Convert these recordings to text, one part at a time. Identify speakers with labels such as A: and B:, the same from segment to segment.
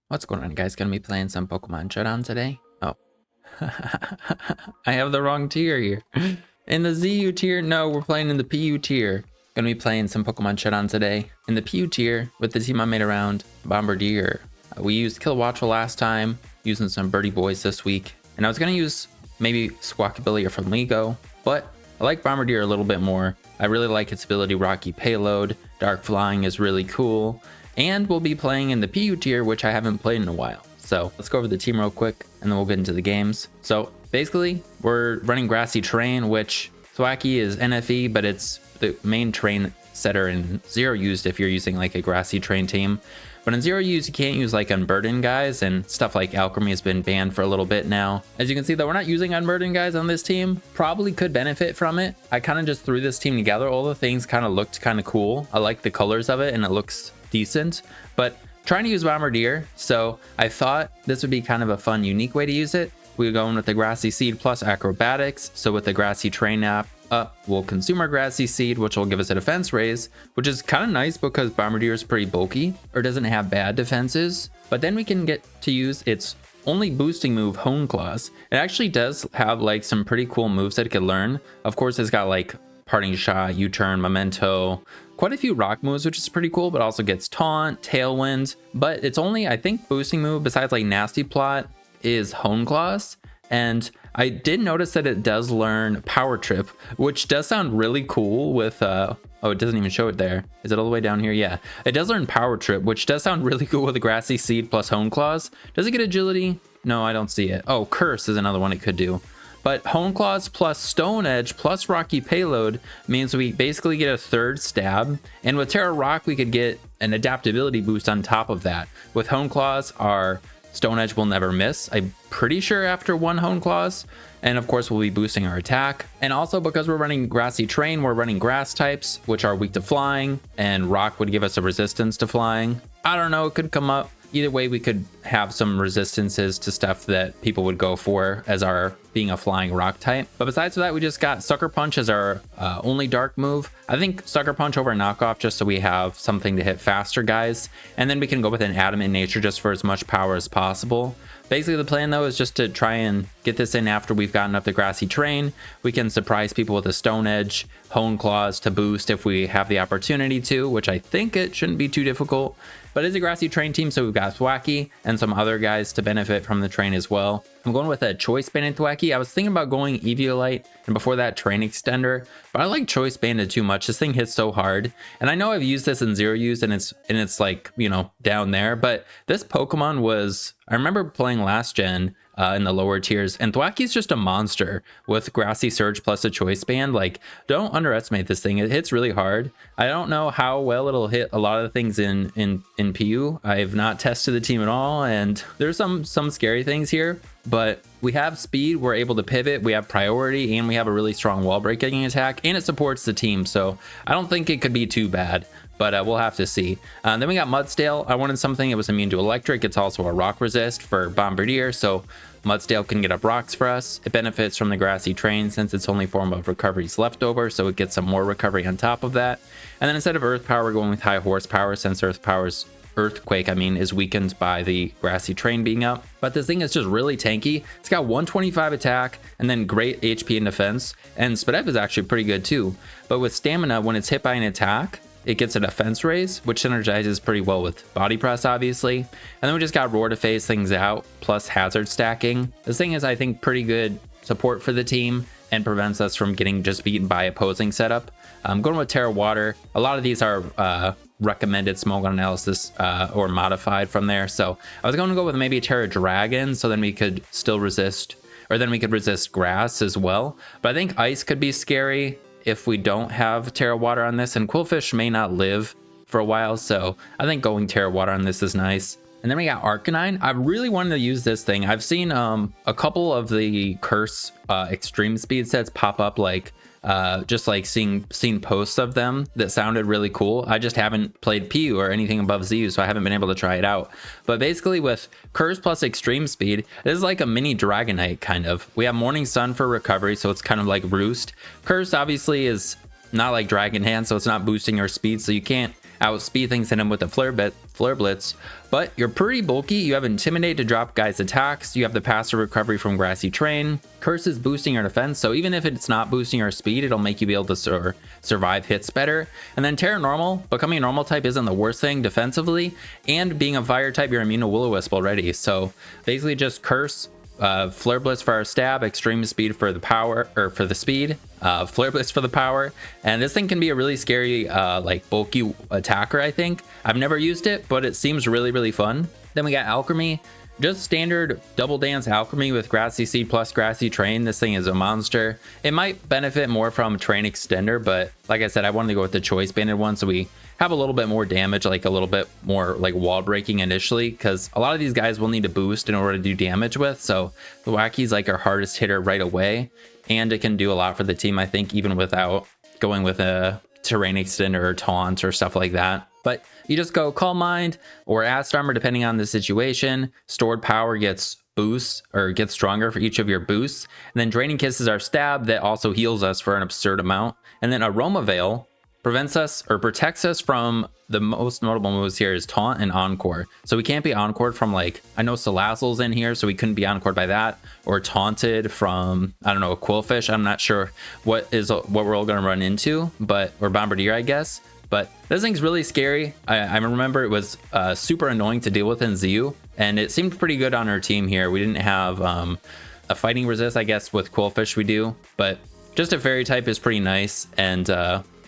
A: What's going on, guys? Gonna be playing some Pokemon Showdown today. Oh, I have the wrong tier here. In the ZU tier, no, we're playing in the PU tier. Gonna be playing some Pokemon Showdown today in the PU tier with the team I made around Bombirdier. We used Kilowattrel last time, using some Birdie Boys this week, and I was gonna use maybe Squawkabilly from Lego, but I like Bombirdier a little bit more. I really like its ability Rocky Payload. Dark Flying is really cool. And we'll be playing in the PU tier, which I haven't played in a while. So let's go over the team real quick, and then we'll get into the games. So basically, we're running Grassy Terrain, which Thwacky is NFE, but it's the main terrain setter in Zero used if you're using like a Grassy Terrain team. But in Zero use, you can't use like Unburden guys, and stuff like Alchemy has been banned for a little bit now. As you can see, though, we're not using Unburden guys on this team. Probably could benefit from it. I kind of just threw this team together. All the things kind of looked kind of cool. I like the colors of it, and it looks decent, but trying to use Bombirdier, so I thought this would be kind of a fun, unique way to use it. We're going with the Grassy Seed plus Acrobatics, so with the Grassy Terrain app up, we'll consume our Grassy Seed, which will give us a defense raise, which is kind of nice because Bombirdier is pretty bulky, or doesn't have bad defenses, but then we can get to use its only boosting move, Honchkrow. It actually does have like some pretty cool moves that it could learn. Of course, it's got like Parting Shot, U-Turn, Memento, quite a few rock moves, which is pretty cool, but also gets Taunt, Tailwind. But it's only, I think, boosting move besides like Nasty Plot is Honchkrow. And I did notice that it does learn Power Trip, which does sound really cool with oh, it doesn't even show it there. Is it all the way down here? Yeah, it does learn Power Trip, which does sound really cool with the Grassy Seed plus Honchkrow. Does it get Agility? No, I don't see it. Oh, Curse is another one it could do. But Honchkrow plus Stone Edge plus Rocky Payload means we basically get a third stab. And with Tera Rock, we could get an adaptability boost on top of that. With Honchkrow, our Stone Edge will never miss. I'm pretty sure after one Honchkrow. And of course, we'll be boosting our attack. And also because we're running Grassy Terrain, we're running grass types, which are weak to flying. And Rock would give us a resistance to flying. I don't know, it could come up. Either way, we could have some resistances to stuff that people would go for as our being a flying rock type. But besides that, we just got Sucker Punch as our only dark move. I think Sucker Punch over Knockoff just so we have something to hit faster guys. And then we can go with an Adamant Nature just for as much power as possible. Basically, the plan, though, is just to try and get this in after we've gotten up the Grassy Terrain. We can surprise people with a Stone Edge, Honchkrow to boost if we have the opportunity to, which I think it shouldn't be too difficult. But it's a Grassy Terrain team, so we've got Thwacky and some other guys to benefit from the train as well. I'm going with a Choice Banded Thwacky. I was thinking about going Eviolite and before that Train Extender, but I like Choice Banded too much. This thing hits so hard. And I know I've used this in Zero use and it's like, you know, down there, but this Pokemon was, I remember playing last gen in the lower tiers, and Thwacky's just a monster with Grassy Surge plus a Choice Band. Like, don't underestimate this thing. It hits really hard. I don't know how well it'll hit a lot of the things in PU. I've not tested the team at all, and there's some scary things here, but we have speed, we're able to pivot, we have priority, and we have a really strong wall breaking attack, and it supports the team, so I don't think it could be too bad. But we'll have to see. Then we got Mudsdale. I wanted something that was immune to electric. It's also a rock resist for Bombirdier, so Mudsdale can get up rocks for us. It benefits from the Grassy Terrain since its only form of recovery is leftover, so it gets some more recovery on top of that. And then instead of Earth Power, we're going with High Horsepower since Earthquake, is weakened by the Grassy Terrain being up. But this thing is just really tanky. It's got 125 attack and then great HP and defense. And Spadef is actually pretty good too. But with Stamina, when it's hit by an attack, it gets a defense raise, which synergizes pretty well with Body Press, obviously. And then we just got Roar to phase things out, plus Hazard stacking. This thing is, I think, pretty good support for the team and prevents us from getting just beaten by opposing setup. I'm going with Tera Water. A lot of these are recommended small gun analysis or modified from there. So I was going to go with maybe Tera Dragon, so then we could still resist, or then we could resist grass as well. But I think ice could be scary if we don't have Tera Water on this, and Quillfish may not live for a while, so I think going Tera Water on this is nice. And then we got Arcanine. I really wanted to use this thing. I've seen a couple of the Curse extreme speed sets pop up, like just like seen posts of them that sounded really cool. I just haven't played PU or anything above ZU, so I haven't been able to try it out. But basically with Curse plus extreme speed, this is like a mini Dragonite kind of. We have Morning Sun for recovery, so it's kind of like Roost. Curse obviously is not like Dragon Hand, so it's not boosting your speed, so you can't outspeed things in him with the Flare Blitz. But you're pretty bulky. You have Intimidate to drop guys' attacks. You have the passive recovery from Grassy Terrain. Curse is boosting your defense, so even if it's not boosting your speed, it'll make you be able to survive hits better. And then Tera Normal, becoming a normal type isn't the worst thing defensively, and being a fire type, you're immune to Will-O-Wisp already. So basically just Curse, Flare Blitz for our stab, extreme speed for the power, or for the speed, Flare Blitz for the power. And this thing can be a really scary like bulky attacker. I think I've never used it, but it seems really fun. Then we got Alchemy, just standard double dance Alchemy with Grassy Seed plus Grassy Terrain. This thing is a monster. It might benefit more from Terrain Extender, but like I said, I wanted to go with the choice banded one, so we have a little bit more damage, like a little bit more like wall breaking initially, because a lot of these guys will need to boost in order to do damage with. So the Wacky's like our hardest hitter right away, and it can do a lot for the team, I think, even without going with a Terrain Extender or Taunt or stuff like that. But you just go Calm Mind or Ast Armor depending on the situation. Stored power gets boosts or gets stronger for each of your boosts. And then Draining Kiss is our stab that also heals us for an absurd amount. And then Aroma Veil prevents us or protects us from the most notable moves here is Taunt and Encore. So we can't be Encored from, like, I know Salazzle's in here, so we couldn't be Encored by that, or Taunted from, I don't know, a Quillfish. I'm not sure what we're all going to run into, but, or Bombirdier, I guess. But this thing's really scary. I remember it was super annoying to deal with in ZU, and it seemed pretty good on our team here. We didn't have a fighting resist, I guess, with Quillfish we do, but just a fairy type is pretty nice. And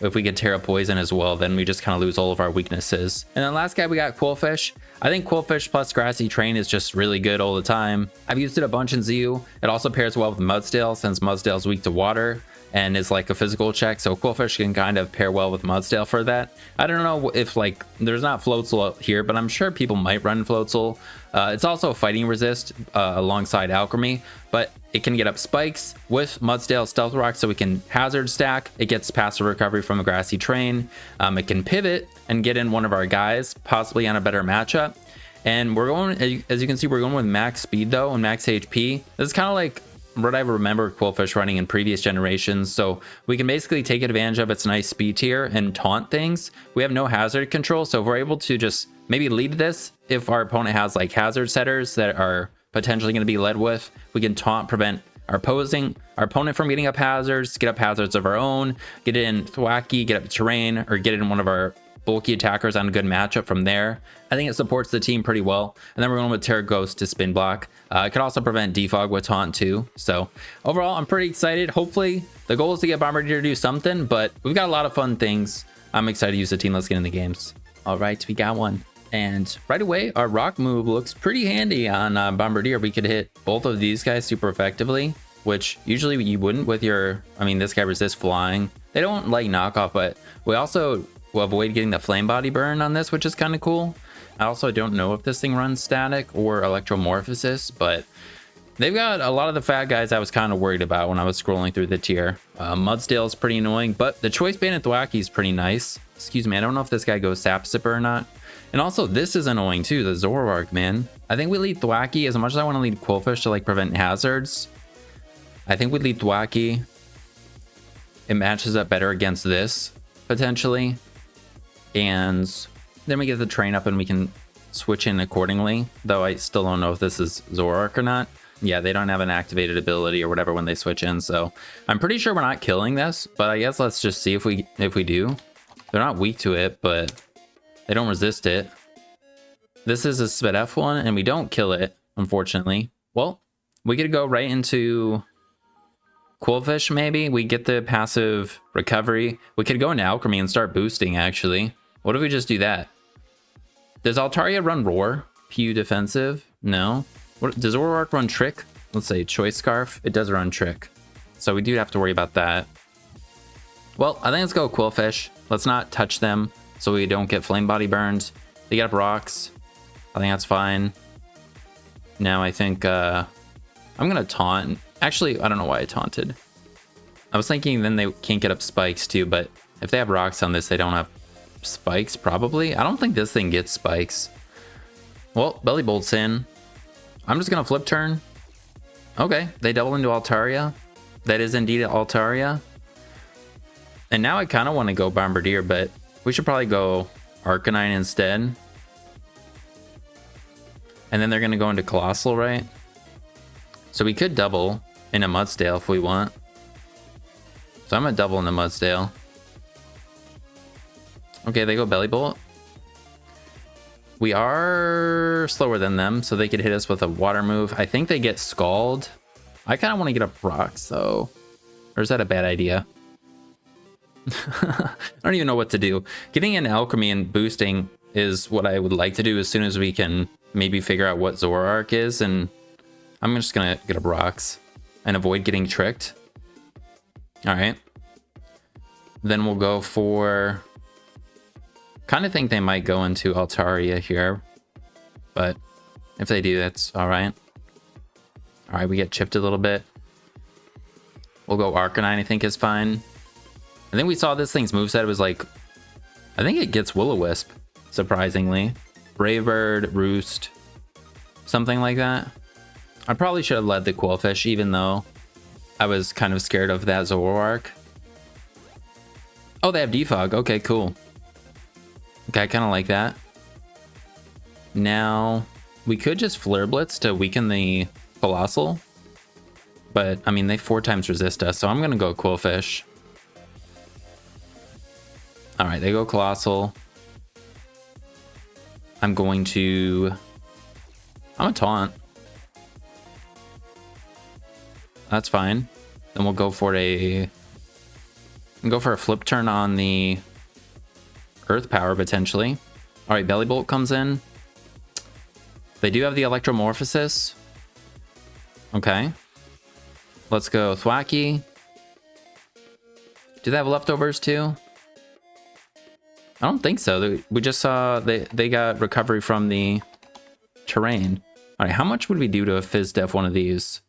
A: if we get Tera Poison as well, then we just kind of lose all of our weaknesses. And then last guy, we got Quillfish. I think Quillfish plus Grassy Terrain is just really good all the time. I've used it a bunch in ZU. It also pairs well with Mudsdale, since Mudsdale is weak to water and is like a physical check, so Quillfish can kind of pair well with Mudsdale for that. I don't know if, like, there's not Floatzel out here, but I'm sure people might run Floatzel. It's also a fighting resist alongside Alchemy, but it can get up spikes with Mudsdale Stealth Rock, so we can hazard stack. It gets passive recovery from a Grassy Terrain. It can pivot and get in one of our guys, possibly on a better matchup. And we're going, as you can see, we're going with max speed though and max HP. This is kind of like what I remember Quillfish running in previous generations, so we can basically take advantage of its nice speed tier and taunt things. We have no hazard control, so if we're able to just maybe lead this, if our opponent has like hazard setters that are potentially going to be led with, we can taunt, prevent our opponent from getting up hazards, get up hazards of our own, get it in Thwacky, get up terrain, or get it in one of our bulky attackers on a good matchup from there. I think it supports the team pretty well. And then we're going with Terra Ghost to spin block. It could also prevent defog with taunt too. So overall, I'm pretty excited. Hopefully the goal is to get Bombirdier to do something, but we've got a lot of fun things. I'm excited to use the team. Let's get in the games. All right, we got one. And right away, our rock move looks pretty handy on Bombirdier. We could hit both of these guys super effectively, which usually you wouldn't with your, I mean, this guy resists flying. They don't like knockoff, but we also will avoid getting the flame body burn on this, which is kind of cool. I also don't know if this thing runs static or electromorphosis, but they've got a lot of the fat guys I was kind of worried about when I was scrolling through the tier. Mudsdale is pretty annoying, but the Choice Banded Thwacky is pretty nice. Excuse me, I don't know if this guy goes Sap Sipper or not. And also this is annoying too, the Zoroark, man. I think we lead Thwacky. As much as I want to lead Quillfish to like prevent hazards, I think we lead Thwacky. It matches up better against this potentially. And then we get the train up and we can switch in accordingly, though I still don't know if this is Zoroark or not. Yeah, they don't have an activated ability or whatever when they switch in, so I'm pretty sure we're not killing this, but I guess let's just see if we do. They're not weak to it, but they don't resist it. This is a Sped one, and we don't kill it, unfortunately. Well, we could go right into Quillfish, maybe. We get the passive recovery. We could go into Alchemy and start boosting, actually. What if we just do that? Does Altaria run Roar? PU defensive? No. Does Zoroark run Trick? Let's say Choice Scarf. It does run Trick. So we do have to worry about that. Well, I think let's go Quillfish. Let's not touch them so we don't get Flame Body burned. They get up rocks. I think that's fine. Now I think I'm going to taunt. Actually, I don't know why I taunted. I was thinking then they can't get up spikes too, but if they have rocks on this, they don't have spikes probably. I don't think this thing gets spikes. Well, Belly Bolt's in. I'm just gonna flip turn. Okay, they double into Altaria. That is indeed Altaria. And now I kind of want to go Bombirdier, but we should probably go Arcanine instead. And then they're going to go into Colossal, right? So we could double in a Mudsdale if we want. So I'm going to double in the Mudsdale. Okay, they go Belly Bolt. We are slower than them, so they could hit us with a water move. I think they get Scald. I kind of want to get up Rocks, though. Or is that a bad idea? I don't even know what to do. Getting an Alchemy and boosting is what I would like to do as soon as we can maybe figure out what Zoroark is, and I'm just gonna get up Rocks and avoid getting tricked. All right. Then we'll go for... Kind of think they might go into Altaria here, but if they do, that's all right. All right, we get chipped a little bit. We'll go Arcanine, I think is fine. I think we saw this thing's moveset. It was like, I think it gets Will-O-Wisp, surprisingly. Brave Bird, Roost, something like that. I probably should have led the Quillfish, even though I was kind of scared of that Zoroark. Oh, they have Defog. Okay, cool. Okay, I kind of like that. Now, we could just Flare Blitz to weaken the Colossal. But, I mean, they 4 times resist us, so I'm going to go Quillfish. Alright, they go Colossal. I'm going to Taunt. That's fine. Then we'll go for a Flip Turn on the Earth Power, potentially. Alright, Belly Bolt comes in. They do have the Electromorphosis. Okay. Let's go Thwackey. Do they have leftovers too? I don't think so. We just saw they got recovery from the terrain. Alright, how much would we do to a Fizz Def one of these?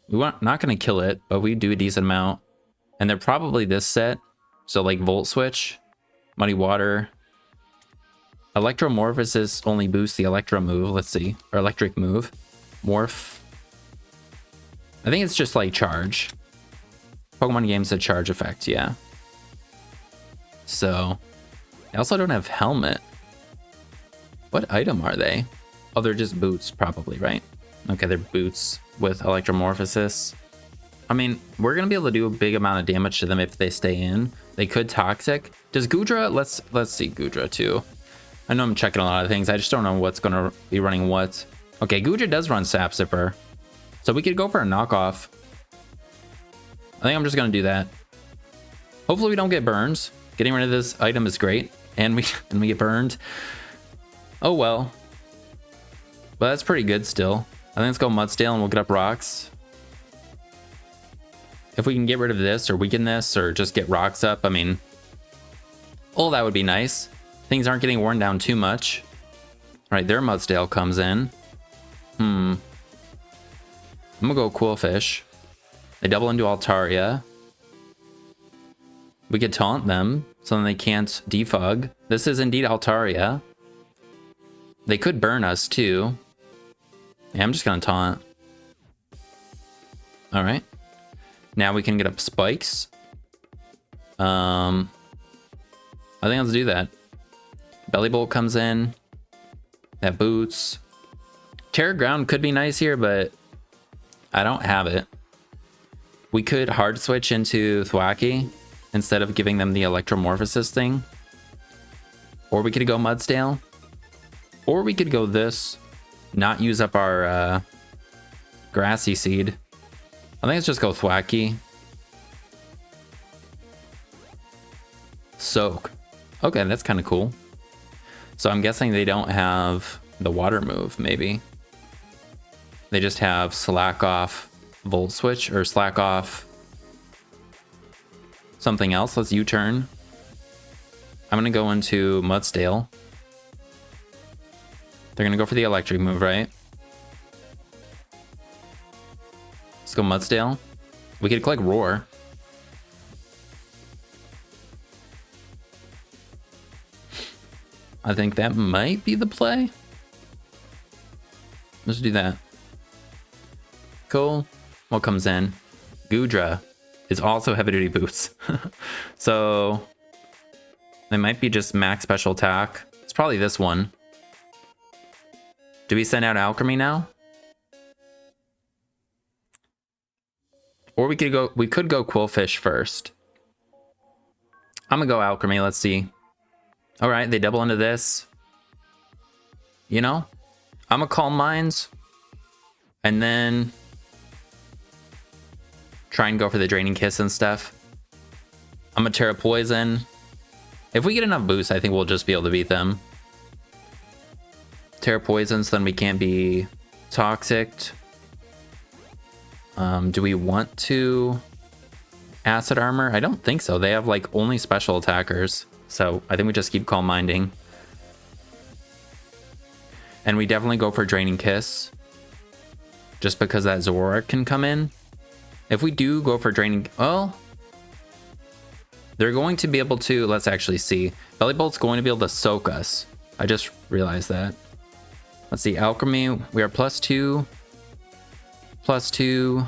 A: We weren't not going to kill it, but we do a decent amount. And they're probably this set. So like Volt Switch. Muddy Water. Electromorphosis only boosts the Electro move. Let's see. Or Electric move. Morph. I think it's just like Charge. Pokemon games a Charge effect, yeah. So. I also don't have Helmet. What item are they? Oh, they're just boots, probably, right? Okay, they're boots with Electromorphosis. I mean, we're going to be able to do a big amount of damage to them if they stay in. They could Toxic. Does Goodra? Let's see Goodra too. I know I'm checking a lot of things. I just don't know what's going to be running what. Okay, Goodra does run Sap Sipper. So we could go for a knockoff. I think I'm just going to do that. Hopefully we don't get burns. Getting rid of this item is great. And we get burned. Oh well. But that's pretty good still. I think let's go Mudsdale and we'll get up Rocks. If we can get rid of this or weaken this or just get Rocks up, I mean, oh, that would be nice. Things aren't getting worn down too much. All right, their Mudsdale comes in. I'm gonna go Quillfish. They double into Altaria. We could taunt them so then they can't defog. This is indeed Altaria. They could burn us too. Yeah, I'm just gonna taunt. All right. Now we can get up Spikes. I think let's do that. Belly Bolt comes in. That boots. Terra Ground could be nice here, but I don't have it. We could hard switch into Thwackey instead of giving them the Electromorphosis thing. Or we could go Mudsdale. Or we could go this. Not use up our Grassy Seed. I think let's just go Thwackey. Soak. Okay, that's kind of cool. So I'm guessing they don't have the water move, maybe. They just have Slack Off Volt Switch or Slack Off something else. Let's U-turn. I'm going to go into Mudsdale. They're going to go for the electric move, right? Let's go Mudsdale. We could click Roar. I think that might be the play. Let's do that. Cool. What comes in? Goodra is also heavy duty boots. So They might be just max special attack. It's probably this one. Do we send out Alchemy now? Or we could go Quillfish first. I'm gonna go Alchemy, let's see. Alright, they double into this. You know? I'm gonna Calm Minds. And then try and go for the Draining Kiss and stuff. I'm gonna Tera Poison. If we get enough boost, I think we'll just be able to beat them. Tera Poison, so then we can't be Toxic. Do we want to Acid Armor? I don't think so. They have like only special attackers. So I think we just keep Calm Minding. And we definitely go for Draining Kiss. Just because that Zoroark can come in. If we do go for Draining... Well... They're going to be able to... Let's actually see. Bellybolt's going to be able to soak us. I just realized that. Let's see. Alchemy. We are +2. +2.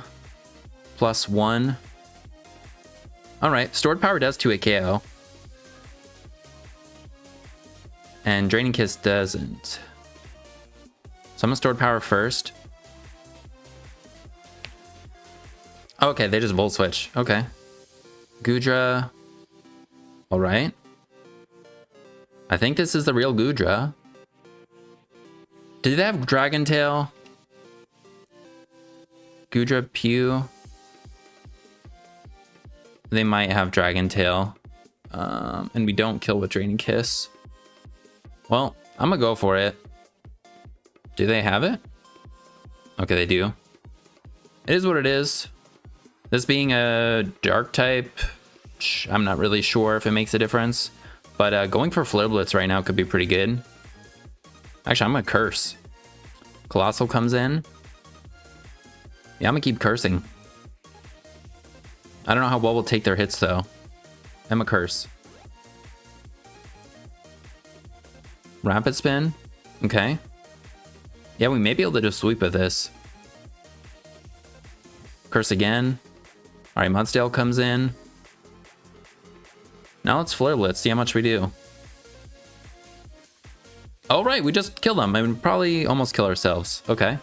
A: +1. Alright. Stored Power does 2 KO. And Draining Kiss doesn't. So I'm gonna Stored Power first. Okay, they just Volt Switch. Okay. Goodra. Alright. I think this is the real Goodra. Did they have Dragon Tail? Goodra Pew. They might have Dragon Tail. And we don't kill with Draining Kiss. Well, I'm gonna go for it. Do they have it? Okay, they do. It is what it is. This being a dark type, I'm not really sure if it makes a difference. But going for Flare Blitz right now could be pretty good. Actually, I'm gonna curse. Colossal comes in. Yeah, I'm gonna keep cursing. I don't know how well we'll take their hits though. I'm a curse. Rapid Spin. Okay. Yeah, we may be able to just sweep with this. Curse again. Alright, Mudsdale comes in. Now let's Flare Blitz, see how much we do. Oh, right, we just killed them. I mean, probably almost kill ourselves. Okay.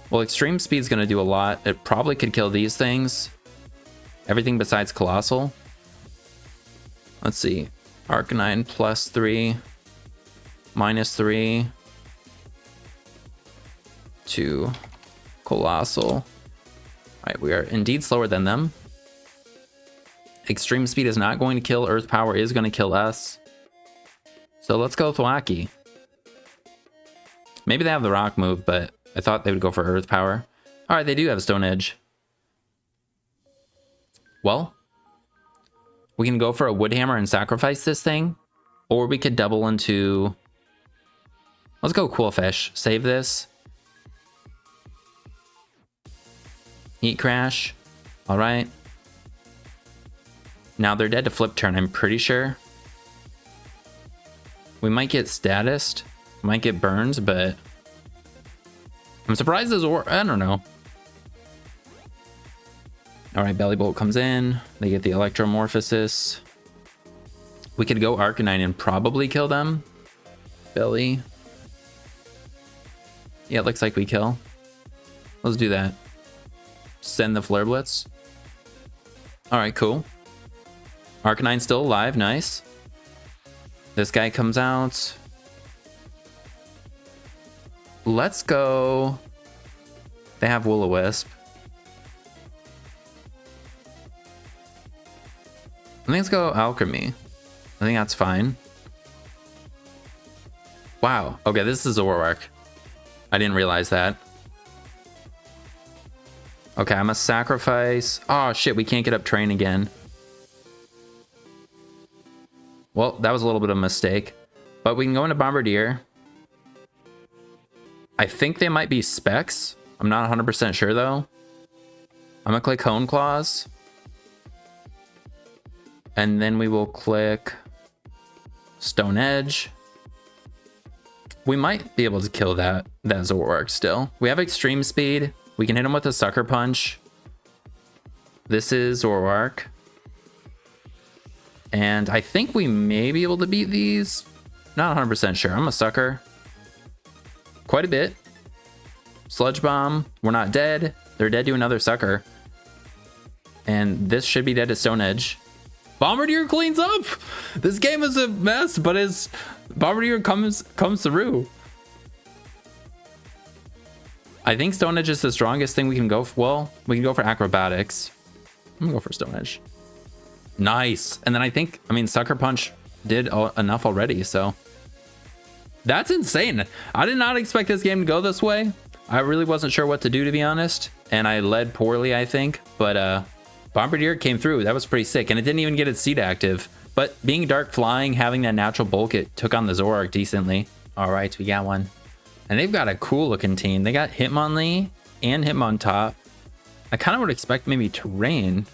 A: Well, Extreme Speed's gonna do a lot. It probably could kill these things. Everything besides Colossal. Let's see. Arcanine +3. -3. To Colossal. Alright, we are indeed slower than them. Extreme Speed is not going to kill. Earth Power is going to kill us. So let's go Thwackey. Maybe they have the Rock move, but I thought they would go for Earth Power. Alright, they do have Stone Edge. Well, we can go for a Wood Hammer and sacrifice this thing. Or we could double into... Let's go Quillfish. Save this. Heat Crash. Alright. Now they're dead to Flip Turn, I'm pretty sure. We might get Statused. Might get Burns, but... I'm surprised this or I don't know. Alright, Bellybolt comes in. They get the Electromorphosis. We could go Arcanine and probably kill them. Belly. Yeah, it looks like we kill. Let's do that. Send the Flare Blitz. Alright, cool. Arcanine's still alive, nice. This guy comes out. Let's go. They have Will-O-Wisp. I think let's go Alchemy. I think that's fine. Wow. Okay, this is Zoroark. I didn't realize that. Okay, I'm a sacrifice. Oh shit, we can't get up Train again. Well, that was a little bit of a mistake. But we can go into Bombirdier. I think they might be Specs. I'm not 100% sure though. I'm gonna click Hone Claws. And then we will click Stone Edge. We might be able to kill that Zoroark still. We have Extreme Speed. We can hit him with a Sucker Punch. This is Zoroark. And I think we may be able to beat these. Not 100% sure. I'm a sucker. Quite a bit. Sludge Bomb. We're not dead. They're dead to another sucker. And this should be dead to Stone Edge. Bombirdier cleans up. This game is a mess, but his Bombirdier comes through. I think Stone Edge is the strongest thing we can go for. Well, we can go for acrobatics. I'm gonna go for Stone Edge. Nice. And then I mean, Sucker Punch did enough already, so that's insane. I did not expect this game to go this way. I really wasn't sure what to do, to be honest, and I led poorly, I think, but Bombirdier came through. That was pretty sick, and it didn't even get its seed active. But being dark flying, having that natural bulk, it took on the Zoroark decently. All right, we got one. And they've got a cool looking team. They got Hitmonlee and Hitmontop. I kind of would expect maybe Terrain,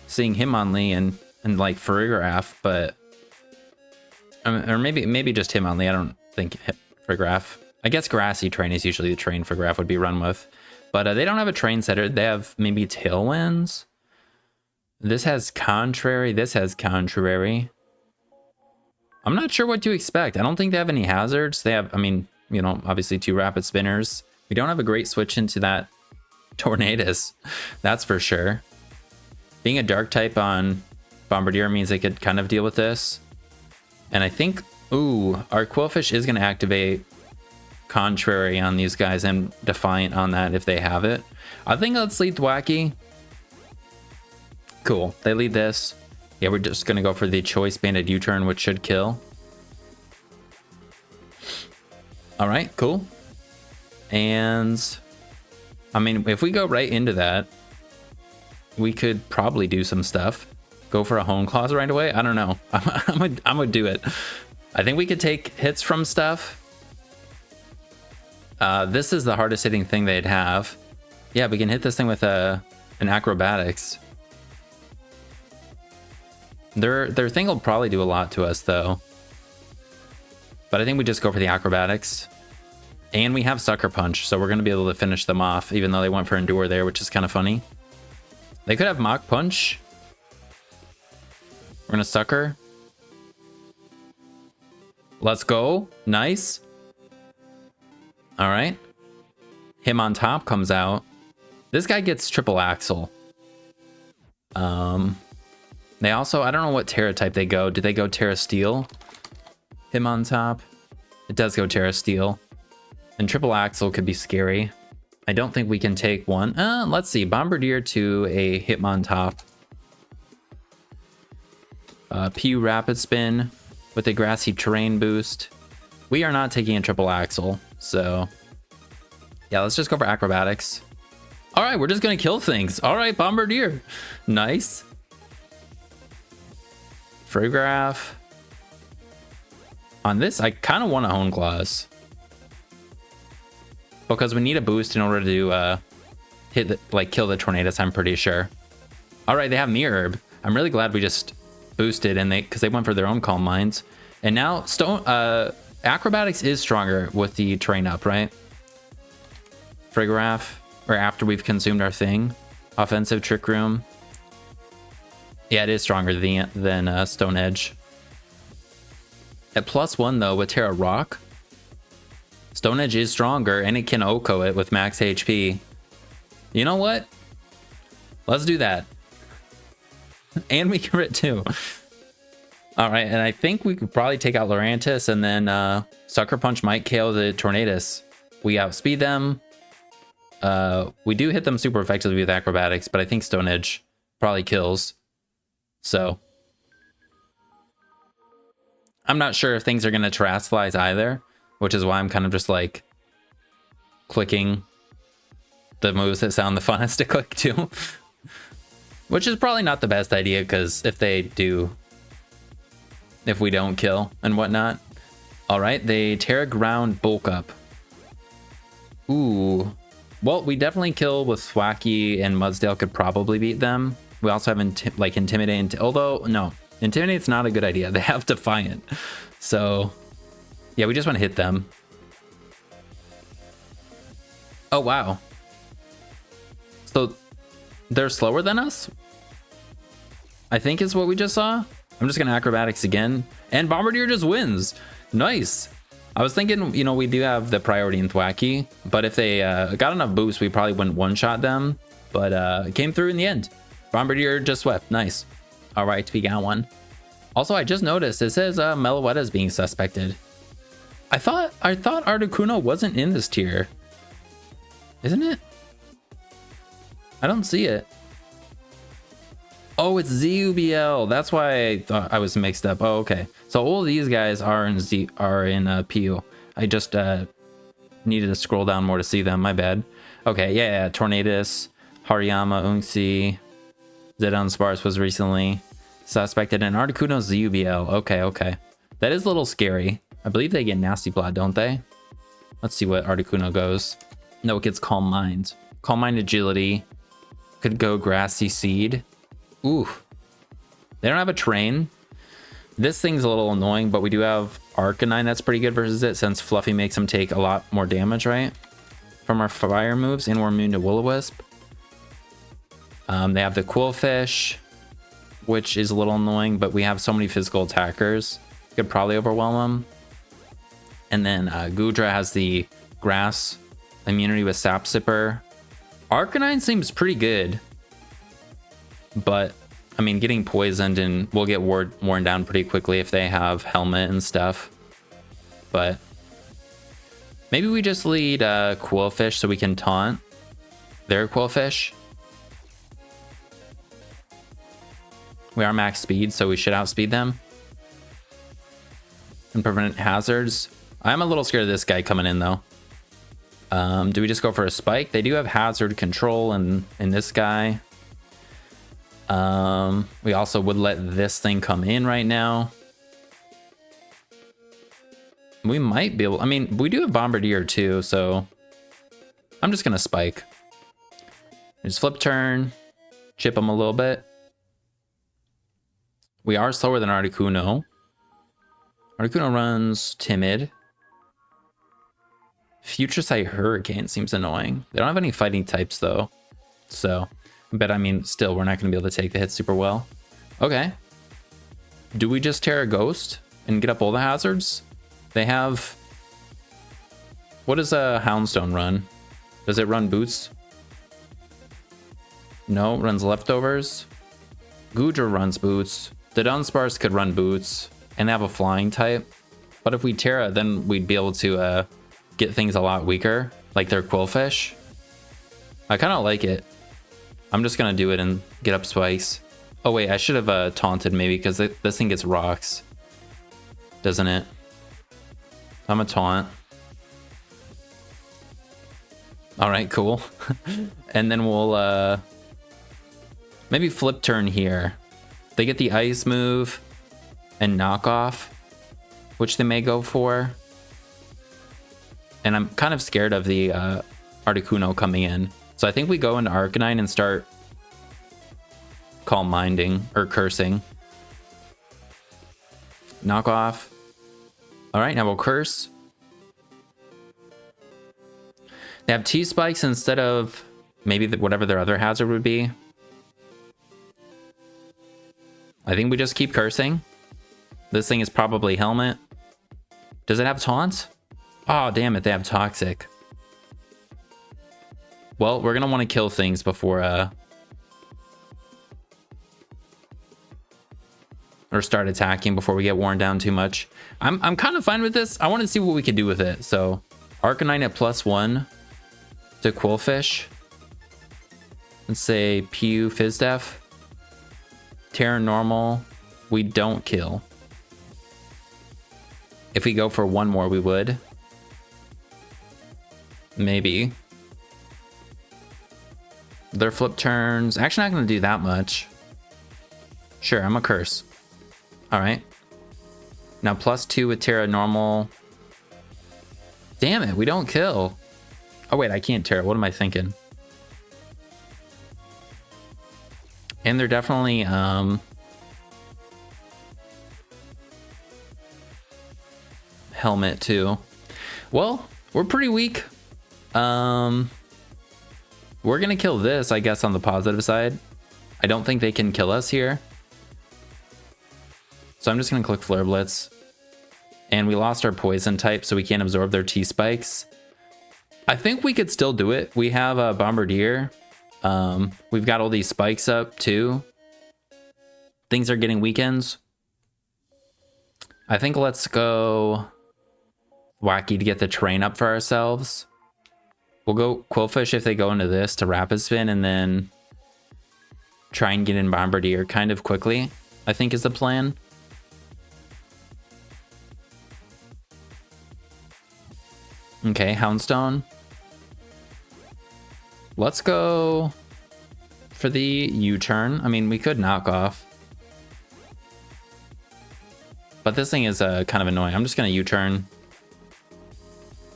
A: seeing Hitmonlee and like Farigiraf, but or maybe just Hitmonlee. I don't think Farigiraf. I guess Grassy Terrain is usually the terrain Farigiraf would be run with, but they don't have a train setter. They have maybe Tailwinds. This has Contrary. This has Contrary. I'm not sure what to expect. I don't think they have any hazards. They have, I mean, you know, obviously 2 Rapid Spinners. We don't have a great switch into that Tornadus. That's for sure. Being a dark type on Bombirdier means they could kind of deal with this. And I think, ooh, our Quillfish is going to activate Contrary on these guys and Defiant on that if they have it. I think let's lead Thwackey. Cool. They lead this. Yeah, we're just going to go for the Choice Banded U-turn, which should kill. All right, cool. And I mean, if we go right into that, we could probably do some stuff. Go for a Honchkrow right away. I don't know. I'm gonna do it. I think we could take hits from stuff. This is the hardest hitting thing they'd have. Yeah, we can hit this thing with an acrobatics. Their thing will probably do a lot to us though. But I think we just go for the acrobatics. And we have Sucker Punch, so we're going to be able to finish them off, even though they went for Endure there, which is kind of funny. They could have Mach Punch. We're going to Sucker. Let's go. Nice. All right. Hitmontop comes out. This guy gets Triple Axle. They also, I don't know what Tera type they go. Do they go Tera Steel? Hitmontop. It does go Tera Steel. And Triple Axle could be scary. I don't think we can take one. Let's see. Bombirdier to a Hitmontop. PU Rapid Spin with a Grassy Terrain boost. We are not taking a Triple Axle. So, yeah, let's just go for acrobatics. All right, we're just going to kill things. All right, Bombirdier. Nice. Farigiraf. On this, I kind of want a Honchkrow. Because we need a boost in order to kill the Tornadus, I'm pretty sure. All right, they have Mirror Herb. I'm really glad we just boosted and because they went for their own Calm Minds. And now acrobatics is stronger with the terrain up, right? Farigiraf, or after we've consumed our thing. Offensive Trick Room. Yeah, it is stronger than Stone Edge. At +1 though with Tera Rock, Stone Edge is stronger and it can OHKO it with max HP. You know what? Let's do that. And we can crit too. All right, and I think we could probably take out Lurantis and then Sucker Punch might KO the Tornadus. We outspeed them. We do hit them super effectively with acrobatics, but I think Stone Edge probably kills. So I'm not sure if things are going to Terrasilize either, which is why I'm kind of just like clicking the moves that sound the funnest to click to. Which is probably not the best idea, because if we don't kill and whatnot. All right, they Tera Ground Bulk Up. Ooh. Well, we definitely kill with Thwackey, and Mudsdale could probably beat them. We also have Intimidate, although, no. Intimidate's not a good idea. They have Defiant. So, yeah, we just want to hit them. Oh, wow. So, they're slower than us? I think is what we just saw. I'm just gonna acrobatics again, and Bombardier just wins. Nice. I was thinking, you know, we do have the priority in Thwacky, but if they got enough boosts, we probably wouldn't one-shot them. But it came through in the end. Bombardier just swept. Nice. All right, we got one. Also, I just noticed it says Meloetta is being suspected. I thought Articuno wasn't in this tier. Isn't it? I don't see it. Oh, it's ZUBL. That's why I thought I was mixed up. Oh, okay. So all of these guys are in PU. I just needed to scroll down more to see them. My bad. Okay, yeah. Tornadus, Hariyama, Unxi, Zedon Sparse was recently suspected, and Articuno's ZUBL. Okay. That is a little scary. I believe they get Nasty Plot, don't they? Let's see what Articuno goes. No, it gets Calm Mind. Calm Mind Agility. Could go Grassy Seed. Ooh. They don't have a train. This thing's a little annoying, but we do have Arcanine that's pretty good versus it, since Fluffy makes him take a lot more damage, right? From our fire moves, and we're immune to Will-O-Wisp. They have the Quillfish, which is a little annoying, but we have so many physical attackers. Could probably overwhelm them. And then Goodra has the grass immunity with Sap Sipper. Arcanine seems pretty good, but I mean, getting poisoned and we'll get worn down pretty quickly if they have helmet and stuff. But maybe we just lead Quillfish so we can taunt their Quillfish. We are max speed, so we should outspeed them and prevent hazards. I'm a little scared of this guy coming in though. Do we just go for a spike? They do have hazard control in this guy. We also would let this thing come in right now. We might be able, I mean, we do have Bombardier too, so I'm just gonna spike. Just flip turn, chip him a little bit. We are slower than Articuno. Articuno runs Timid. Future Sight Hurricane seems annoying. They don't have any fighting types though, so. But I mean, still, we're not going to be able to take the hit super well. Okay. Do we just Tera Ghost and get up all the hazards? They have... What does a Houndstone run? Does it run Boots? No, it runs Leftovers. Goodra runs Boots. The Dunsparce could run Boots. And they have a flying type. But if we Tera, then we'd be able to get things a lot weaker. Like their Quillfish. I kind of like it. I'm just gonna do it and get up spikes. Oh wait, I should have taunted maybe, because this thing gets rocks, doesn't it? I'm a taunt. All right, cool. And then we'll maybe flip turn here. They get the ice move and knockoff, which they may go for. And I'm kind of scared of the Articuno coming in. So I think we go into Arcanine and start Calm Minding or Cursing. Knock off. All right, now we'll Curse. They have T-Spikes instead of maybe whatever their other hazard would be. I think we just keep Cursing. This thing is probably Helmet. Does it have Taunt? Oh, damn it, they have Toxic. Well, we're gonna want to kill things before or start attacking before we get worn down too much. I'm kind of fine with this. I want to see what we can do with it. So Arcanine at +1 to Quillfish. Let's say PU Fizdef. Terra Normal. We don't kill. If we go for one more, we would. Maybe. Their flip turns. Actually, not going to do that much. Sure, I'm a Curse. All right. Now +2 with Terra Normal. Damn it, we don't kill. Oh wait, I can't Terra. What am I thinking? And they're definitely Helmet too. Well, we're pretty weak. We're gonna kill this, I guess, on the positive side. I don't think they can kill us here. So I'm just going to click Flare Blitz. And we lost our poison type, so we can't absorb their T-Spikes. I think we could still do it. We have a Bombirdier. We've got all these spikes up too. Things are getting weakens. I think let's go Wacky to get the terrain up for ourselves. We'll go Quillfish if they go into this to Rapid Spin, and then try and get in Bombardier kind of quickly, I think is the plan. Okay, Houndstone. Let's go for the U-turn. I mean, we could knock off. But this thing is kind of annoying. I'm just going to U-turn.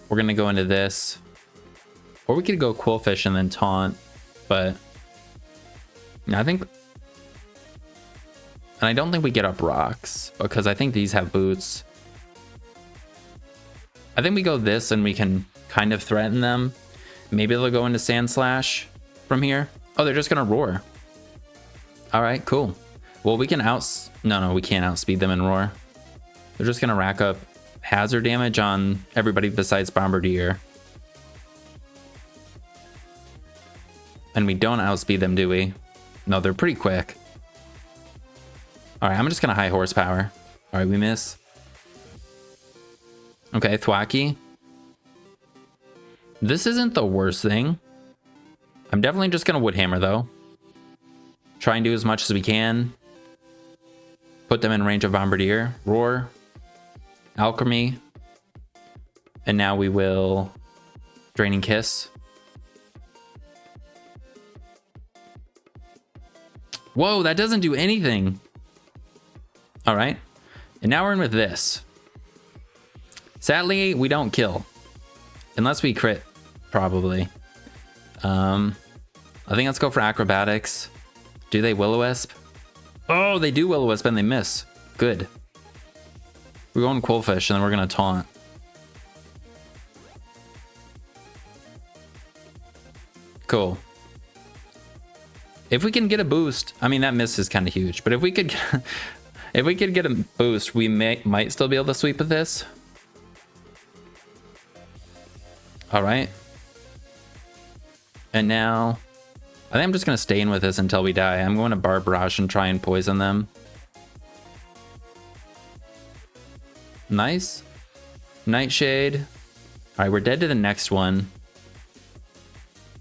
A: We're going to go into this. Or we could go Quillfish and then taunt. But I think... And I don't think we get up rocks, because I think these have boots. I think we go this and we can kind of threaten them. Maybe they'll go into Sand Slash from here. Oh, they're just going to Roar. All right, cool. Well, we can No, we can't outspeed them in Roar. They're just going to rack up hazard damage on everybody besides Bombardier. And we don't outspeed them, do we? No, they're pretty quick. All right, I'm just going to high horsepower. All right, we miss. Okay, Thwacky. This isn't the worst thing. I'm definitely just going to Woodhammer, though. Try and do as much as we can. Put them in range of Bombardier. Roar. Alchemy. And now we will Draining Kiss. Whoa, that doesn't do anything. All right. And now we're in with this. Sadly, we don't kill. Unless we crit, probably. I think let's go for Acrobatics. Do they Will-O-Wisp? Oh, they do Will-O-Wisp and they miss. Good. We're going Quillfish and then we're going to taunt. Cool. If we can get a boost, I mean, that miss is kind of huge, but if we could if we could get a boost, we might still be able to sweep with this. All right. And now I think I'm just going to stay in with this until we die. I'm going to Barbarage and try and poison them. Nice. Nightshade. All right, we're dead to the next one,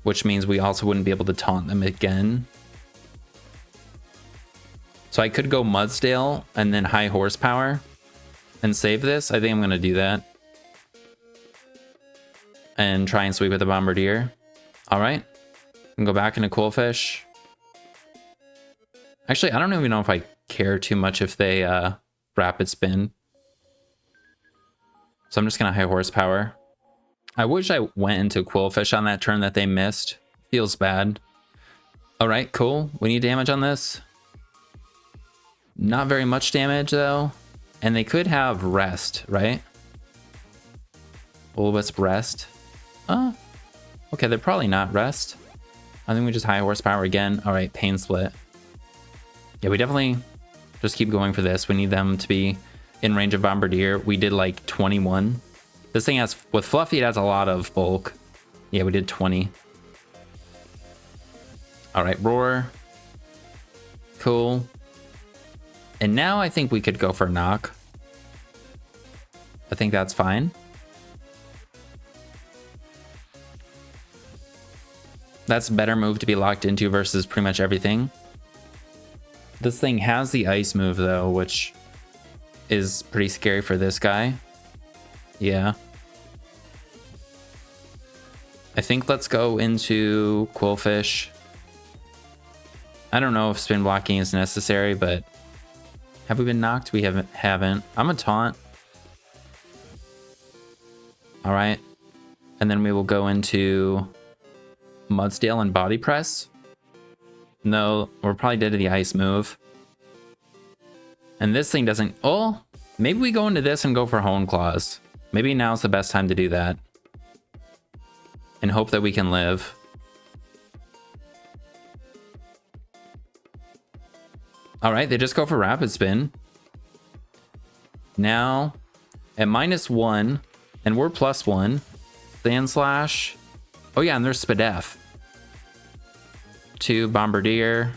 A: which means we also wouldn't be able to taunt them again. So I could go Mudsdale and then high horsepower and save this. I think I'm going to do that. And try and sweep with the Bombardier. All right. And go back into Quillfish. Actually, I don't even know if I care too much if they Rapid Spin. So I'm just going to high horsepower. I wish I went into Quillfish on that turn that they missed. Feels bad. All right, cool. We need damage on this. Not very much damage, though. And they could have Rest, right? Will-O-Wisp Rest. Okay, they're probably not Rest. I think we just high horsepower again. All right, Pain Split. Yeah, we definitely just keep going for this. We need them to be in range of Bombardier. We did like 21. This thing has, with Fluffy, it has a lot of bulk. Yeah, we did 20. All right, Roar. Cool. And now I think we could go for Knock. I think that's fine. That's a better move to be locked into versus pretty much everything. This thing has the ice move though, which is pretty scary for this guy. Yeah. I think let's go into Quillfish. I don't know if spin blocking is necessary, but have we been knocked? We haven't. I'm a taunt. All right. And then we will go into Mudsdale and Body Press. No, we're probably dead to the ice move. And this thing doesn't... Oh, maybe we go into this and go for Hone Claws. Maybe now's the best time to do that. And hope that we can live. All right, they just go for Rapid Spin. Now, at -1, and we're +1. Sand Slash. Oh yeah, and there's Spadef. 2 Bombirdier.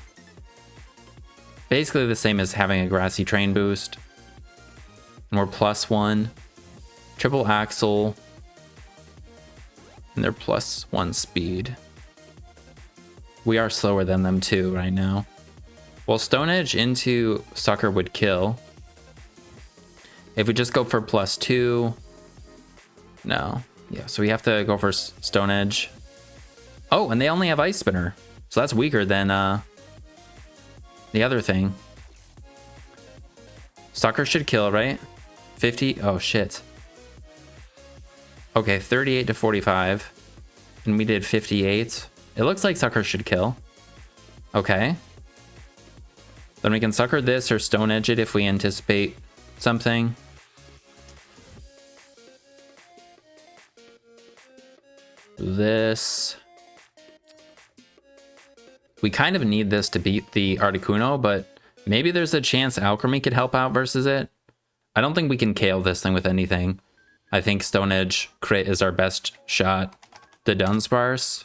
A: Basically the same as having a Grassy Train boost. And we're +1. Triple Axle. And they're +1 speed. We are slower than them too right now. Well, Stone Edge into Sucker would kill. If we just go for +2. No. Yeah, so we have to go for Stone Edge. Oh, and they only have Ice Spinner. So that's weaker than the other thing. Sucker should kill, right? 50. Oh, shit. Okay, 38 to 45. And we did 58. It looks like Sucker should kill. Okay. Then we can Sucker this or Stone Edge it if we anticipate something. This. We kind of need this to beat the Articuno, but maybe there's a chance Alchemy could help out versus it. I don't think we can KO this thing with anything. I think Stone Edge crit is our best shot. The Dunsparce.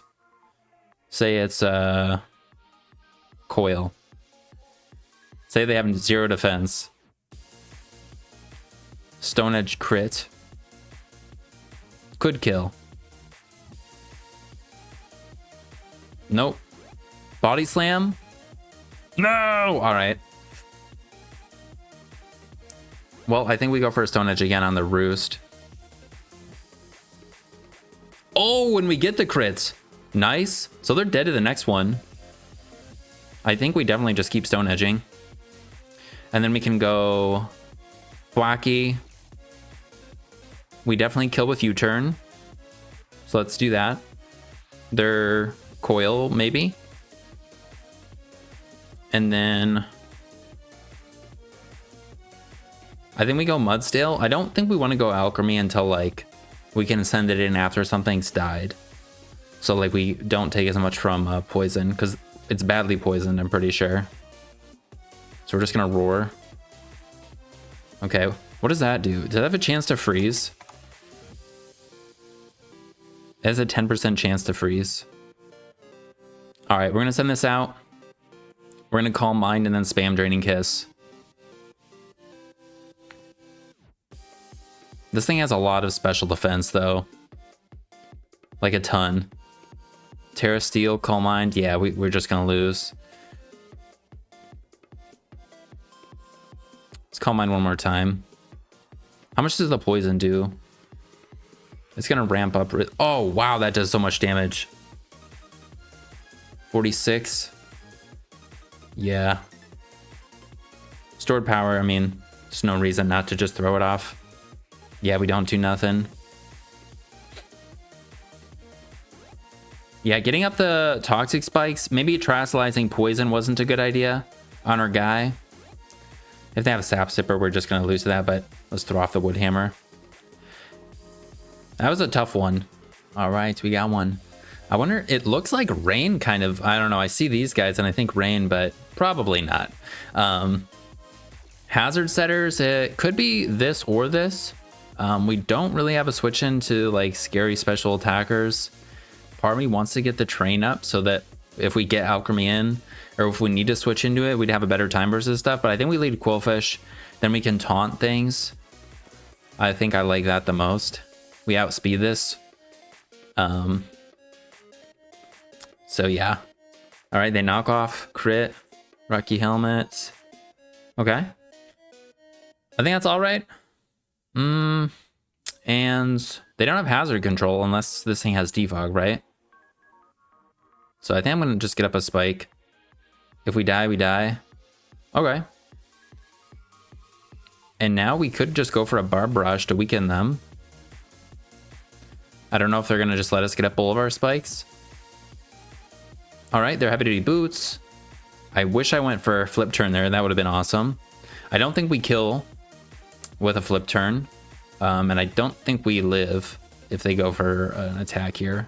A: Say it's Coil. Say they have 0 defense. Stone Edge crit. Could kill. Nope. Body Slam? No! Alright. Well, I think we go for a Stone Edge again on the Roost. Oh, and we get the crits. Nice. So they're dead to the next one. I think we definitely just keep Stone Edging. And then we can go Thwacky. We definitely kill with U-turn. So let's do that. They're Coil, maybe. And then I think we go Mudsdale. I don't think we want to go Alchemy until like we can send it in after something's died. So like we don't take as much from poison because it's badly poisoned, I'm pretty sure. So we're just gonna roar. Okay, what does that do? Does it have a chance to freeze? It has a 10% chance to freeze. All right, we're gonna send this out. We're gonna Calm Mind and then spam Draining Kiss. This thing has a lot of special defense though. Like a ton. Terra Steel, Calm Mind, yeah, we're just gonna lose. Let's Calm Mind one more time. How much does the poison do? It's gonna ramp up. Oh wow, that does so much damage. 46. Yeah. Stored power, I mean, there's no reason not to just throw it off. Yeah, we don't do nothing. Yeah, getting up the toxic spikes, maybe Terastallizing Poison wasn't a good idea on our guy. If they have a Sap Sipper, we're just going to lose to that, but let's throw off the Wood Hammer. That was a tough one. All right, we got one. I wonder, it looks like Rain kind of, I don't know, I see these guys and I think Rain, but probably not. Hazard Setters, it could be this or this. We don't really have a switch into like scary special attackers. Part of me wants to get the train up so that if we get Alchemy in, or if we need to switch into it, we'd have a better time versus stuff. But I think we lead Quillfish, then we can taunt things. I think I like that the most. We outspeed this. So yeah. All right, they knock off crit, Rocky Helmet. Okay. I think that's all right. And they don't have hazard control unless this thing has defog, right? So I think I'm gonna just get up a spike. If we die, we die. Okay. And now we could just go for a Barb Barrage to weaken them. I don't know if they're gonna just let us get up all of our spikes. All right, they're Heavy Duty Boots. I wish I went for a Flip Turn there. That would have been awesome. I don't think we kill with a Flip Turn. And I don't think we live if they go for an attack here.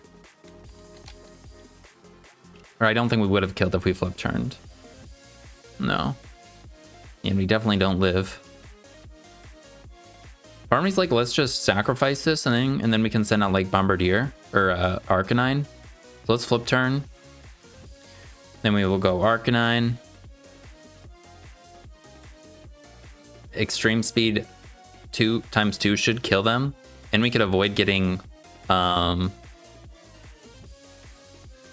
A: Or I don't think we would have killed if we Flip Turned. No. And we definitely don't live. Part of me's like, let's just sacrifice this and then we can send out like Bombirdier or Arcanine. So let's flip turn. Then we will go Arcanine. Extreme speed 2 times 2 should kill them. And we could avoid getting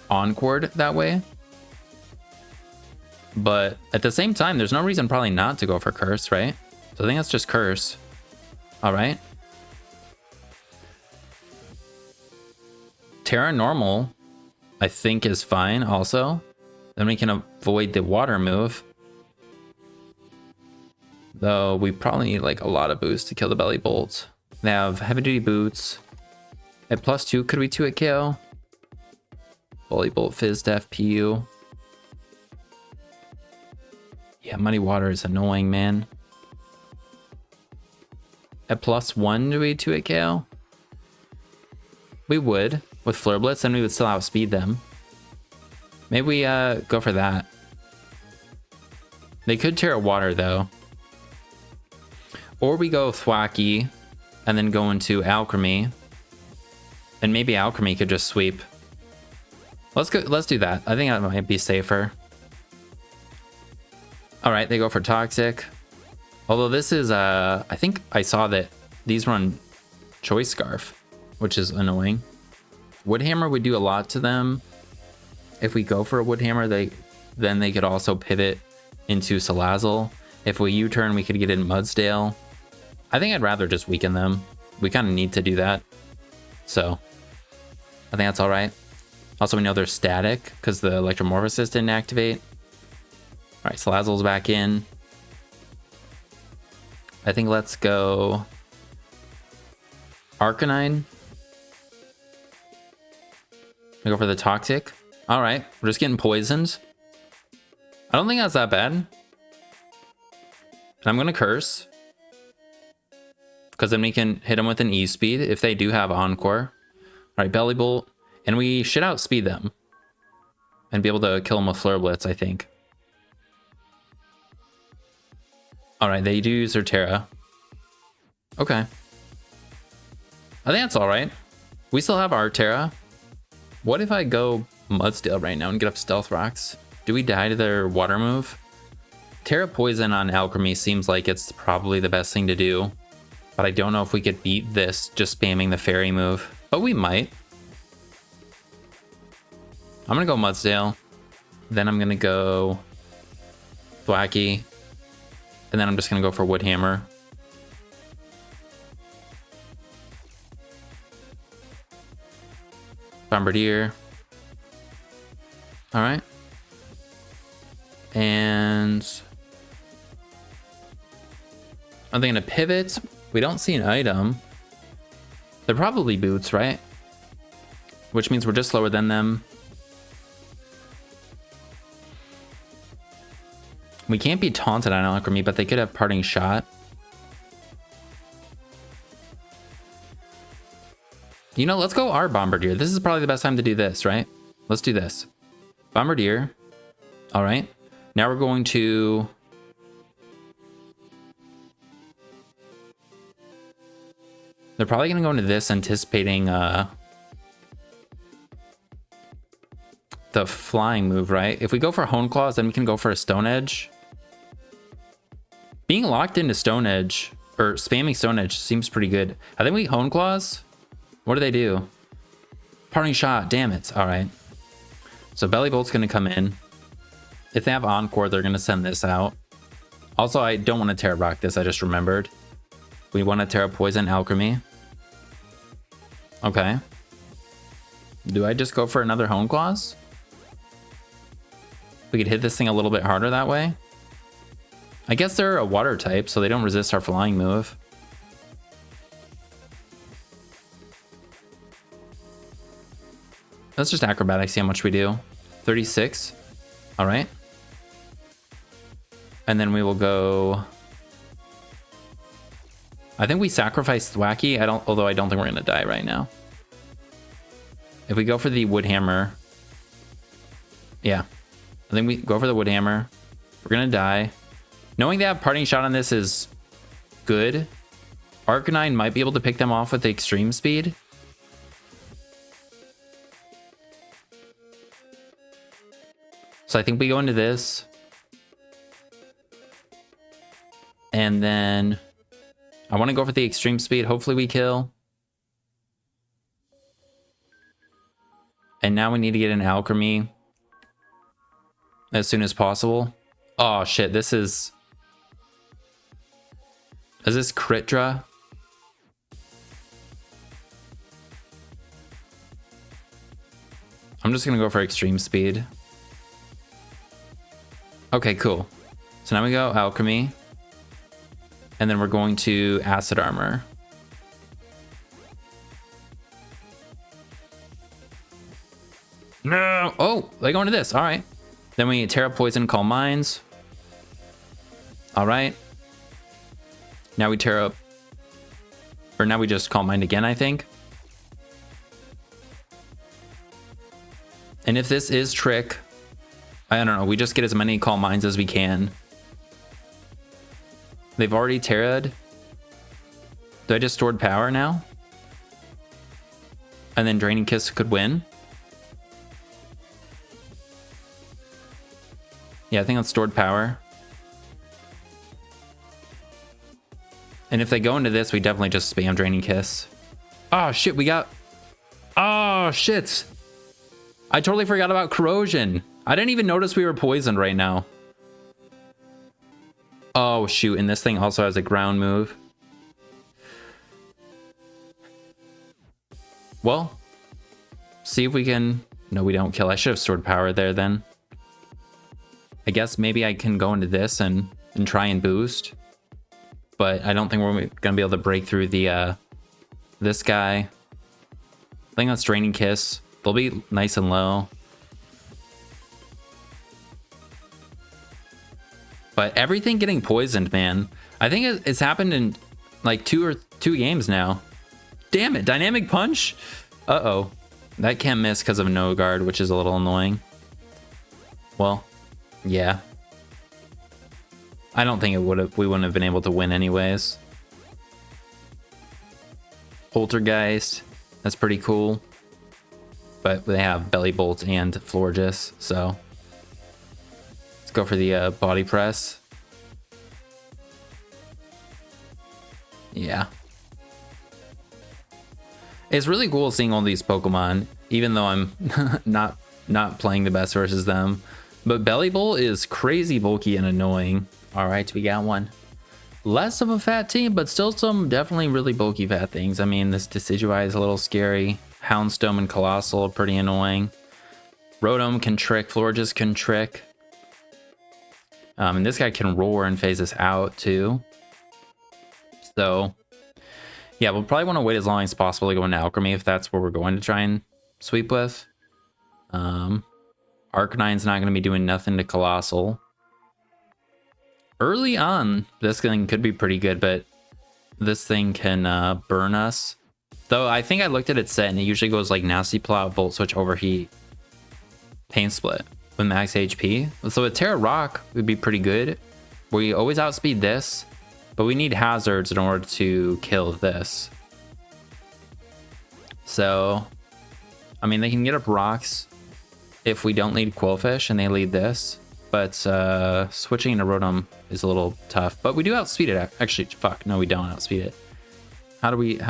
A: Encored that way. But at the same time, there's no reason probably not to go for Curse, right? So I think that's just Curse. All right. Tera Normal, I think, is fine also. Then we can avoid the water move. Though we probably need like a lot of boost to kill the Belly Bolt. They have heavy duty boots. At +2, could we 2-hit KO? Belly Bolt, Fizz, Def, PU. Yeah, Muddy Water is annoying, man. At +1, do we 2-hit KO? We would. With Flare Blitz, then we would still outspeed them. Maybe we go for that. They could Tera Water, though. Or we go Thwacky, and then go into Alchemy. And maybe Alchemy could just sweep. Let's do that. I think that might be safer. Alright, they go for Toxic. Although this is, I think I saw that these run Choice Scarf, which is annoying. Wood Hammer would do a lot to them. If we go for a Wood Hammer, then they could also pivot into Salazzle. If we U-turn, we could get in Mudsdale. I think I'd rather just weaken them. We kind of need to do that. So, I think that's alright. Also, we know they're static because the Electromorphosis didn't activate. Alright, Salazzle's back in. I think let's go Arcanine. We go for the Toxic. Alright, we're just getting poisoned. I don't think that's that bad. And I'm going to Curse. Because then we can hit them with an E-Speed if they do have Encore. Alright, Belly Bolt. And we should outspeed them. And be able to kill them with Flare Blitz, I think. Alright, they do use their Tera. Okay. I think that's alright. We still have our Tera. What if I go Mudsdale right now and get up Stealth Rocks? Do we die to their water move? Tera Poison on Alchemy seems like it's probably the best thing to do. But I don't know if we could beat this just spamming the fairy move. But we might. I'm going to go Mudsdale. Then I'm going to go Thwacky. And then I'm just going to go for Wood Hammer. Bombirdier. Alright. And I'm thinking to pivot. We don't see an item. They're probably boots, right? Which means we're just slower than them. We can't be taunted on Alchemy, but they could have Parting Shot. You know, let's go our Bombirdier. This is probably the best time to do this, right? Let's do this. Bombirdier. All right. Now we're going to... They're probably going to go into this anticipating the flying move, right? If we go for Honchkrow, then we can go for a Stone Edge. Being locked into Stone Edge, or spamming Stone Edge, seems pretty good. I think we Honchkrow. What do they do? Parting Shot, damn it. All right. So Belly Bolt's going to come in. If they have Encore, they're going to send this out. Also, I don't want to Tera Rock this, I just remembered. We want to Tera Poison Alchemy. Okay. Do I just go for another Honchkrow? We could hit this thing a little bit harder that way. I guess they're a water type, so they don't resist our flying move. Let's just acrobatics, see how much we do. 36. All right. And then we will go... I think we sacrifice Thwacky. Although I don't think we're gonna die right now. If we go for the Wood Hammer, yeah, I think we go for the Wood Hammer. We're gonna die. Knowing they have Parting Shot on this is good. Arcanine might be able to pick them off with the extreme speed. So I think we go into this. And then I want to go for the extreme speed. Hopefully we kill. And now we need to get an alchemy as soon as possible. Oh shit, this is... Is this crit draw? I'm just gonna go for extreme speed. Okay, cool. So now we go alchemy. And then we're going to acid armor. No! Oh, they go into this. All right. Then we Tera Poison, Calm Minds. All right. Now we Tera... Or now we just Calm Mind again, I think. And if this is trick, I don't know, we just get as many Calm Minds as we can. They've already Tera'd. Do I just stored power now? And then Draining Kiss could win? Yeah, I think that's stored power. And if they go into this, we definitely just spam Draining Kiss. Oh shit, we got... Oh shit! I totally forgot about corrosion. I didn't even notice we were poisoned right now. Oh shoot, and this thing also has a ground move. Well, see if we can... No, we don't kill. I should have stored power there then. I guess maybe I can go into this and try and boost. But I don't think we're going to be able to break through the this guy. I think that's Draining Kiss. They'll be nice and low. But everything getting poisoned, man. I think it's happened in like two games now. Damn it, Dynamic Punch? Uh-oh. That can't miss because of no guard, which is a little annoying. Well, yeah. I don't think we wouldn't have been able to win anyways. Poltergeist, that's pretty cool. But they have Belly Bolt and Florges, so let's go for the body press. Yeah. It's really cool seeing all these Pokemon, even though I'm not playing the best versus them. But Belly Bolt is crazy bulky and annoying. All right, we got one. Less of a fat team, but still some definitely really bulky fat things. I mean, this Decidueye is a little scary. Houndstone and Colossal are pretty annoying. Rotom can trick. Florges can trick. And this guy can roar and phase us out too. So, yeah, we'll probably want to wait as long as possible to go into Alchemy if that's what we're going to try and sweep with. Arcanine's not going to be doing nothing to Colossal. Early on, this thing could be pretty good, but this thing can burn us. Though I think I looked at its set and it usually goes like Nasty Plot, Volt Switch, Overheat, Pain Split with max HP. So a Tera Rock would be pretty good. We always outspeed this, but we need hazards in order to kill this. So, I mean, they can get up rocks if we don't lead Quillfish and they lead this. But switching into Rotom is a little tough. But we do outspeed it. Actually, fuck, no, we don't outspeed it.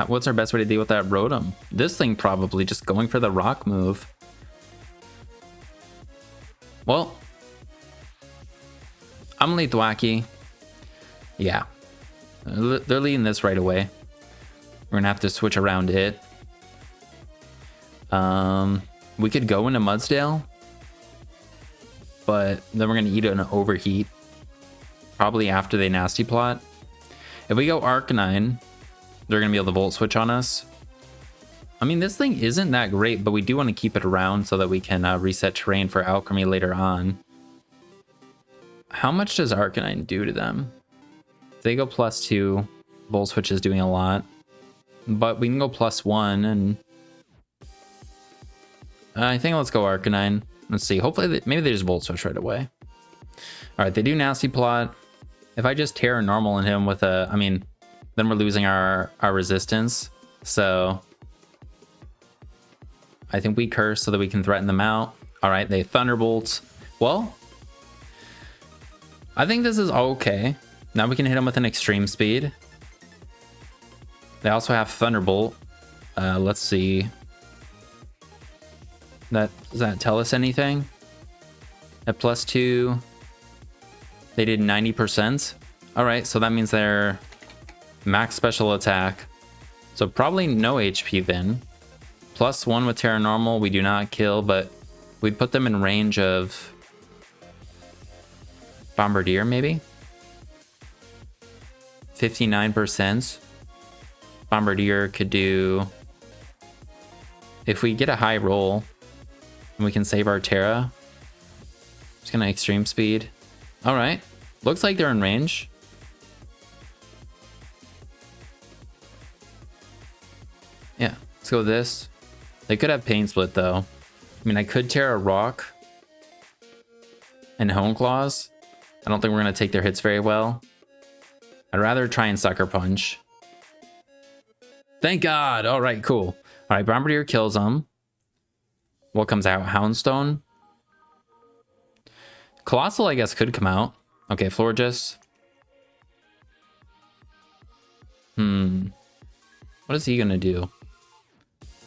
A: What's our best way to deal with that Rotom? This thing probably just going for the rock move. Well, I'm gonna lead Thwacky. Yeah. They're leading this right away. We're gonna have to switch around it. We could go into Mudsdale, but then we're gonna eat an Overheat. Probably after they Nasty Plot. If we go Arcanine, they're gonna be able to Volt Switch on us. I mean, this thing isn't that great, but we do want to keep it around so that we can reset terrain for Alchemy later on. How much does Arcanine do to them? If they go +2, Volt Switch is doing a lot. But we can go +1, and I think let's go Arcanine. Let's see. Hopefully, maybe they just Volt Switch right away. All right, they do Nasty Plot. If I just Tera Normal in him with a, I mean, then we're losing our resistance. So I think we curse so that we can threaten them out. All right, they Thunderbolt. Well, I think this is okay. Now we can hit them with an extreme speed. They also have Thunderbolt. Let's see. Does that tell us anything? At +2, they did 90%. All right, so that means they're max special attack. So probably no HP then. +1 with Terra Normal, we do not kill, but we'd put them in range of Bombirdier maybe? 59%. Bombirdier could do... If we get a high roll, and we can save our Terra. Just gonna extreme speed. All right, looks like they're in range. Yeah, let's go with this. They could have Pain Split though. I mean, I could tear a Rock and Hone Claws. I don't think we're gonna take their hits very well. I'd rather try and Sucker Punch. Thank God. All right, cool. All right, Bombardier kills them. What comes out? Houndstone. Colossal, I guess, could come out. Okay, Florges. What is he gonna do?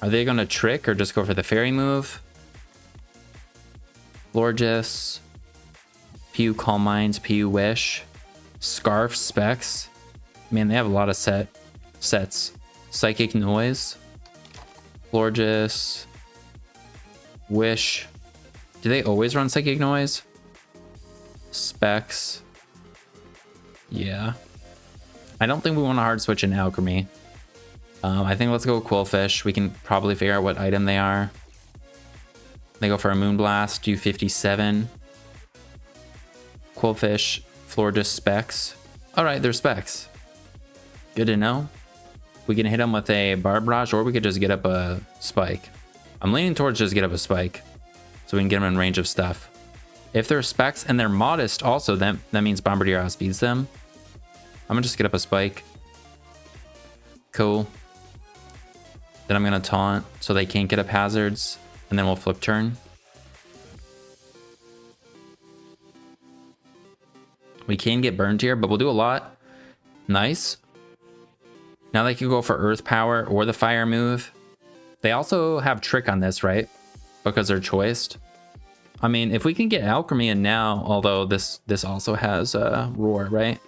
A: Are they gonna trick or just go for the fairy move? Florges. Pew Calm Minds, Pew Wish. Scarf Specs. Man, they have a lot of sets. Psychic Noise. Florges. Wish. Do they always run Psychic Noise? Specs. Yeah. I don't think we want to hard switch in Alchemy. I think let's go with Quillfish. We can probably figure out what item they are. They go for a Moonblast, do 57. Quillfish, Florges, Specs. All right, they're Specs. Good to know. We can hit them with a Barrage, or we could just get up a Spike. I'm leaning towards just get up a Spike, so we can get them in range of stuff. If they're Specs and they're Modest also, that means Bombardier outspeeds them. I'm gonna just get up a Spike. Cool. Then I'm gonna taunt so they can't get up hazards, and then we'll flip turn. We can get burned here, but we'll do a lot. Nice. Now they can go for Earth Power or the Fire move. They also have Trick on this, right? Because they're choiced. I mean, if we can get Alchemy in now, although this also has Roar, right?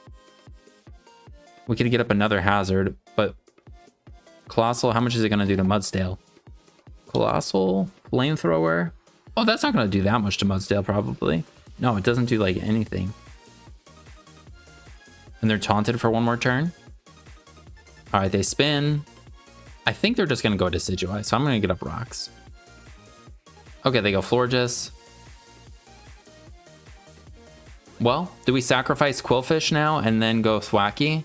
A: We could get up another hazard, but Colossal, how much is it going to do to Mudsdale? Colossal, Flamethrower. Oh, that's not going to do that much to Mudsdale, probably. No, it doesn't do like anything. And they're taunted for one more turn. All right, they spin. I think they're just going to go Decidueye, so I'm going to get up Rocks. Okay, they go Florges. Well, do we sacrifice Quillfish now and then go Thwacky?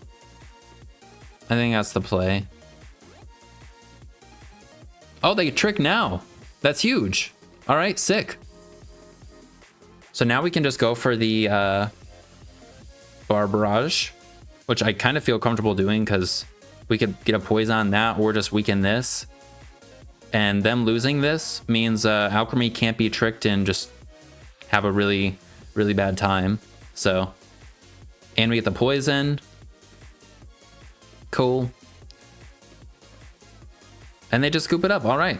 A: I think that's the play. Oh, they trick now. That's huge. All right, sick. So now we can just go for the Barrage, which I kind of feel comfortable doing because we could get a Poison on that or just weaken this. And them losing this means Alchemy can't be tricked and just have a really, really bad time. So, and we get the Poison. Cool. And they just scoop it up. All right.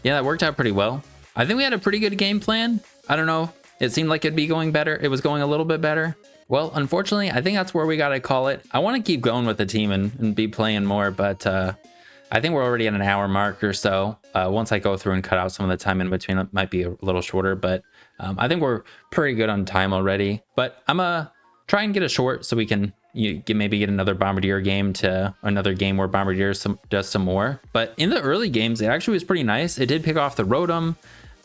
A: Yeah, that worked out pretty well. I think we had a pretty good game plan. I don't know. It seemed like it'd be going better. It was going a little bit better. Well, unfortunately, I think that's where we got to call it. I want to keep going with the team and be playing more, but I think we're already at an hour mark or so. Once I go through and cut out some of the time in between, it might be a little shorter, but I think we're pretty good on time already. But I'm going to try and get it short so we can maybe get another Bombardier game to another game where Bombardier does some more. But in the early games, it actually was pretty nice. It did pick off the Rotom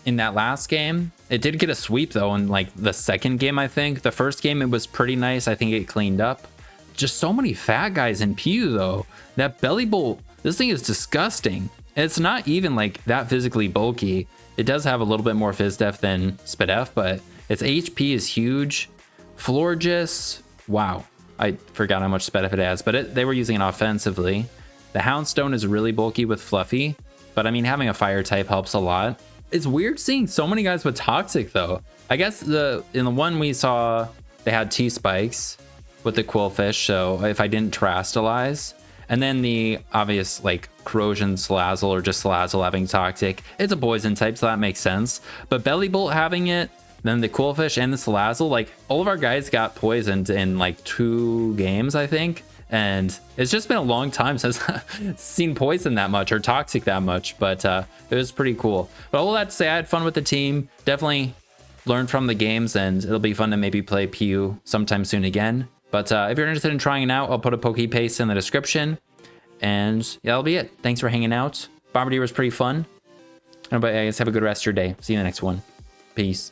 A: in that last game. It did get a sweep though in like the second game, I think. The first game, it was pretty nice. I think it cleaned up. Just so many fat guys in Pew though. That Belly Bolt, this thing is disgusting. It's not even like that physically bulky. It does have a little bit more Phys Def than Spidef, but its HP is huge. Florges, wow. I forgot how much sped it has, but they were using it offensively. The Houndstone is really bulky with Fluffy, but I mean, having a fire type helps a lot. It's weird seeing so many guys with Toxic though. I guess in the one we saw, they had T-Spikes with the Quillfish, so if I didn't Terastalize, and then the obvious like Corrosion Salazzle or just Salazzle having Toxic, it's a poison type, so that makes sense. But Bellybolt having it, then the Quillfish and the Salazzle, like all of our guys got poisoned in like 2 games, I think. And it's just been a long time since I've seen poison that much or Toxic that much, but it was pretty cool. But all that to say, I had fun with the team. Definitely learned from the games, and it'll be fun to maybe play PU sometime soon again. But if you're interested in trying it out, I'll put a Pokepaste in the description. And yeah, that'll be it. Thanks for hanging out. Bombirdier was pretty fun. But I guess have a good rest of your day. See you in the next one. Peace.